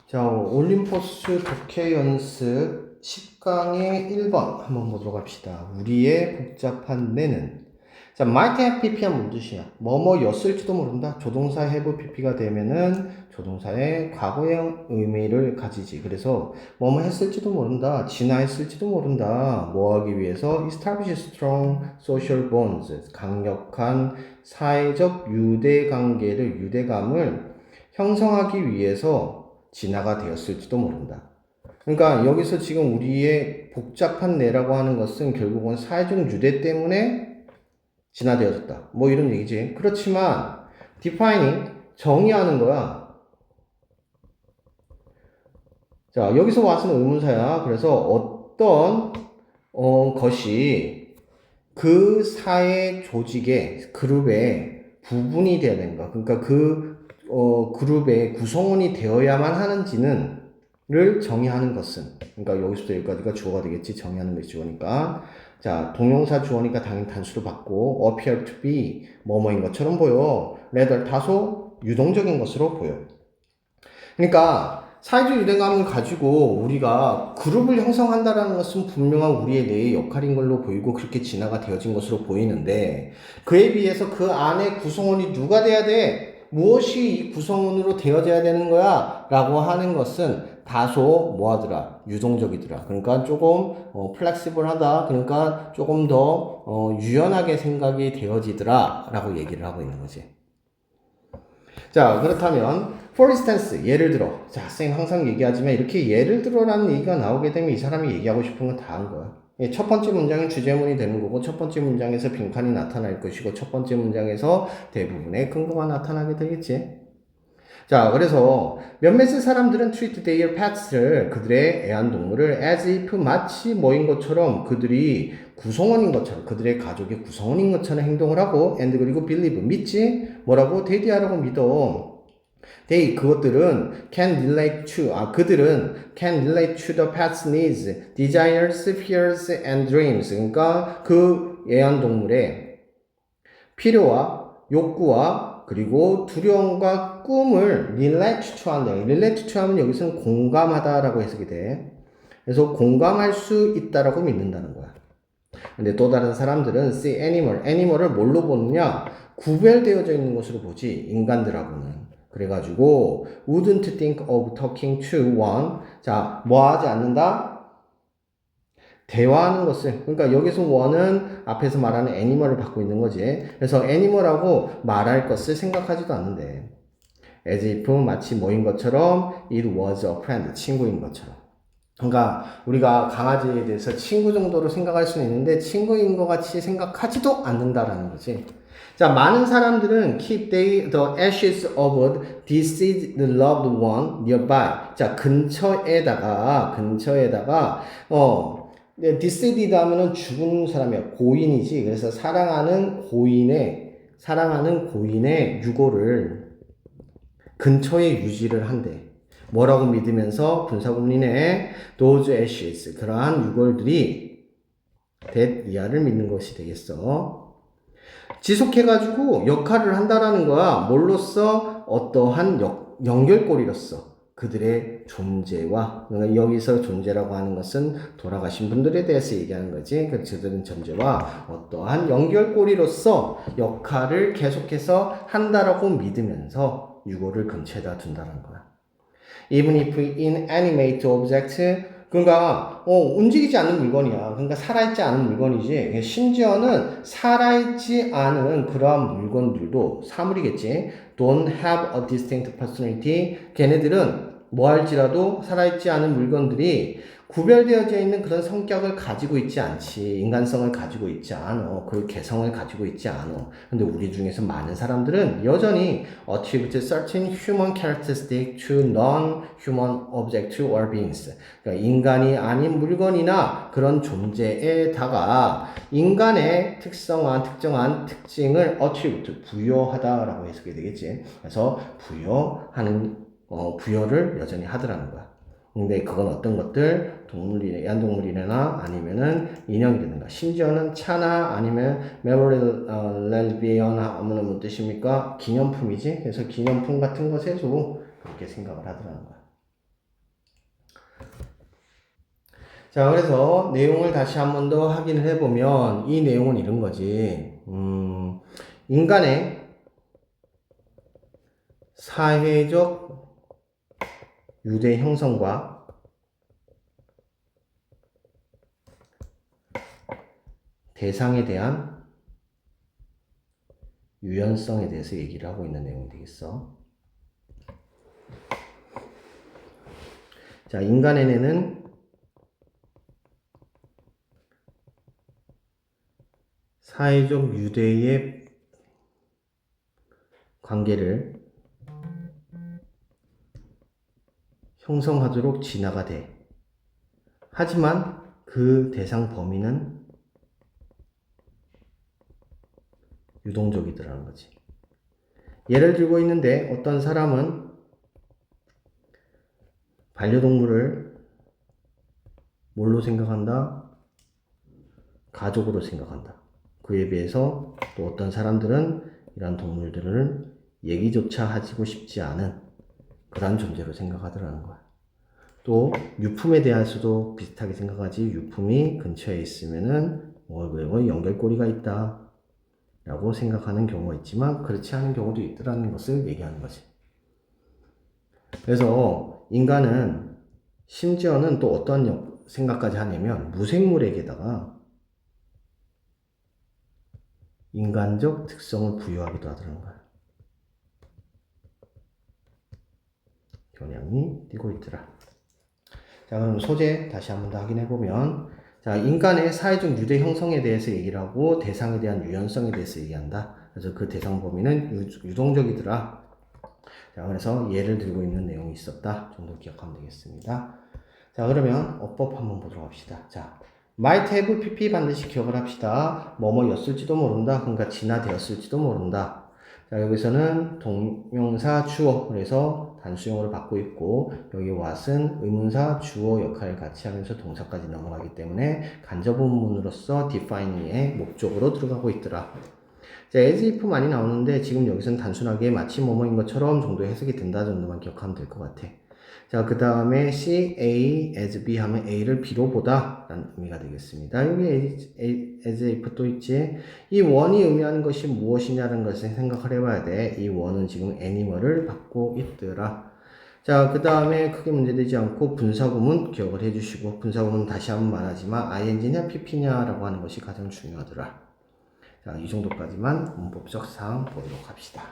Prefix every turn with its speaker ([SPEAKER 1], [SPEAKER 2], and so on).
[SPEAKER 1] 자, 올림포스 독해 연습 10강의 1번 한번 보도록 합시다. 우리의 복잡한 뇌는. 자, might have pp가 뭔 뜻이야? 뭐뭐였을지도 모른다. 조동사 have pp가 되면은 조동사의 과거형 의미를 가지지. 그래서 뭐뭐 했을지도 모른다. 진화했을지도 모른다. 뭐 하기 위해서 establish strong social bonds. 강력한 사회적 유대관계를, 유대감을 형성하기 위해서 진화가 되었을지도 모른다. 그러니까 여기서 지금 우리의 복잡한 뇌라고 하는 것은 결국은 사회적 유대 때문에 진화되어졌다. 뭐 이런 얘기지. 그렇지만 defining 정의하는 거야. 자, 여기서 와서는 의문사야. 그래서 어떤 것이 그 사회 조직의 그룹의 부분이 되어야 되는가. 그러니까 그 그룹의 구성원이 되어야만 하는지는 를 정의하는 것은, 그러니까 여기서부터 여기까지가 주어가 되겠지. 정의하는 것이 주어니까. 자, 동명사 주어니까 당연히 단수로 받고 appear to be 뭐뭐인 것처럼 보여. rather 다소 유동적인 것으로 보여. 그러니까 사회적 유대감을 가지고 우리가 그룹을 형성한다라는 것은 분명한 우리의 뇌의 역할인 걸로 보이고 그렇게 진화가 되어진 것으로 보이는데, 그에 비해서 그 안에 구성원이 누가 돼야 돼? 무엇이 이 구성원으로 되어져야 되는 거야? 라고 하는 것은 다소 뭐하더라? 유동적이더라. 그러니까 조금 플렉시블하다. 그러니까 조금 더 유연하게 생각이 되어지더라 라고 얘기를 하고 있는 거지. 자, 그렇다면 for instance, 예를 들어. 자, 쌤 항상 얘기하지만 이렇게 예를 들어라는 얘기가 나오게 되면 이 사람이 얘기하고 싶은 건 다 한 거야. 첫 번째 문장은 주제문이 되는 거고, 첫 번째 문장에서 빈칸이 나타날 것이고, 첫 번째 문장에서 대부분의 근거가 나타나게 되겠지. 자, 그래서 몇몇 사람들은 treat their pets를, 그들의 애완동물을 as if 마치 뭐인 것처럼, 그들이 구성원인 것처럼, 그들의 가족의 구성원인 것처럼 행동을 하고, and 그리고 believe 믿지, 뭐라고? 대디하라고 믿어. they 그것들은 can relate to 그들은 can relate to the pet's needs, desires, fears and dreams. 그러니까 그 애완동물의 필요와 욕구와 그리고 두려움과 꿈을 relate to 한다. relate to 하면 여기서는 공감하다라고 해석이 돼. 그래서 공감할 수 있다라고 믿는다는 거야. 근데 또 다른 사람들은 see animal을 뭘로 보느냐? 구별되어져 있는 것으로 보지, 인간들하고는. 그래가지고 wouldn't think of talking to one. 자, 뭐 하지 않는다? 대화하는 것을. 그러니까 여기서 one은 앞에서 말하는 animal을 받고 있는 거지. 그래서 animal하고 말할 것을 생각하지도 않는데, as if 마치 뭐인 것처럼 it was a friend, 친구인 것처럼. 그러니까 우리가 강아지에 대해서 친구 정도로 생각할 수는 있는데 친구인 것 같이 생각하지도 않는다라는 거지. 자, 많은 사람들은 keep the ashes of deceased loved one nearby. 자, 근처에다가 deceased 하면은 죽은 사람이야. 고인이지. 그래서 사랑하는 고인의 유골을 근처에 유지를 한대. 뭐라고 믿으면서 분사구문이네. those ashes, 그러한 유골들이 that 이하를 믿는 것이 되겠어. 지속해가지고 역할을 한다라는 거야. 뭘로써? 어떠한 연결고리로서 그들의 존재와, 여기서 존재라고 하는 것은 돌아가신 분들에 대해서 얘기하는 거지. 그들은 존재와 어떠한 연결고리로서 역할을 계속해서 한다라고 믿으면서 유골을 근처에다 둔다는 거야. Even if inanimate object, 그러니까 움직이지 않는 물건이야. 그러니까 살아있지 않은 물건이지. 심지어는 살아있지 않은 그러한 물건들도 사물이겠지. Don't have a distinct personality. 걔네들은 뭐 할지라도 살아있지 않은 물건들이 구별되어져 있는 그런 성격을 가지고 있지 않지. 인간성을 가지고 있지 않아. 그 개성을 가지고 있지 않아. 근데 우리 중에서 많은 사람들은 여전히 attribute certain human characteristic to non-human object or beings. 그러니까 인간이 아닌 물건이나 그런 존재에다가 인간의 특성한 특정한 특징을 attribute, 부여하다라고 해석이 되겠지. 그래서 부여를 여전히 하더라는 거야. 근데 그건 어떤 것들? 동물이나 애완동물이나 아니면은 인형이라든가, 심지어는 차나 아니면 메모리얼리비어나 하면 무슨 뜻입니까? 기념품이지. 그래서 기념품 같은 것에도 그렇게 생각을 하더라는 거야. 자, 그래서 내용을 다시 한 번 더 확인을 해보면 이 내용은 이런 거지. 인간의 사회적 유대 형성과 대상에 대한 유연성에 대해서 얘기를 하고 있는 내용이 되겠어. 자, 인간에게는 사회적 유대의 관계를 형성하도록 진화가 돼. 하지만 그 대상 범위는 유동적이더라는 거지. 예를 들고 있는데 어떤 사람은 반려동물을 뭘로 생각한다? 가족으로 생각한다. 그에 비해서 또 어떤 사람들은 이런 동물들을 얘기조차 하고 싶지 않은 그런 존재로 생각하더라는 거야. 또 유품에 대해서도 비슷하게 생각하지. 유품이 근처에 있으면은 연결고리가 있다 라고 생각하는 경우가 있지만 그렇지 않은 경우도 있더라는 것을 얘기하는 거지. 그래서 인간은 심지어는 또 어떤 생각까지 하냐면 무생물에게다가 인간적 특성을 부여하기도 하더라는 거야. 겨냥이 띄고 있더라. 자, 그럼 소재 다시 한번 더 확인해 보면, 자, 인간의 사회적 유대 형성에 대해서 얘기를 하고 대상에 대한 유연성에 대해서 얘기한다. 그래서 그 대상 범위는 유동적이더라. 자, 그래서 예를 들고 있는 내용이 있었다 정도 기억하면 되겠습니다. 자, 그러면 어법 한번 보도록 합시다. 자, might have pp 반드시 기억을 합시다. 뭐뭐였을지도 모른다. 그러니까 진화되었을지도 모른다. 자, 여기서는 동명사 주어, 그래서 단수형으로 받고 있고, 여기 what은 의문사 주어 역할을 같이 하면서 동사까지 넘어가기 때문에 간접문으로서 define의 목적으로 들어가고 있더라. 자, as if 많이 나오는데 지금 여기서는 단순하게 마치 뭐뭐인 것처럼 정도 해석이 된다 정도만 기억하면 될 것 같아. 자, 그 다음에 C, A, as B 하면 A를 B로 보다 라는 의미가 되겠습니다. 여기 as if 또 있지. 이 원이 의미하는 것이 무엇이냐는 것을 생각을 해봐야 돼. 이 원은 지금 애니멀을 받고 있더라. 자, 그 다음에 크게 문제되지 않고 분사구문 기억을 해주시고, 분사구문 다시 한번 말하지만 ing냐 pp냐라고 하는 것이 가장 중요하더라. 자, 이 정도까지만 문법적 사항 보도록 합시다.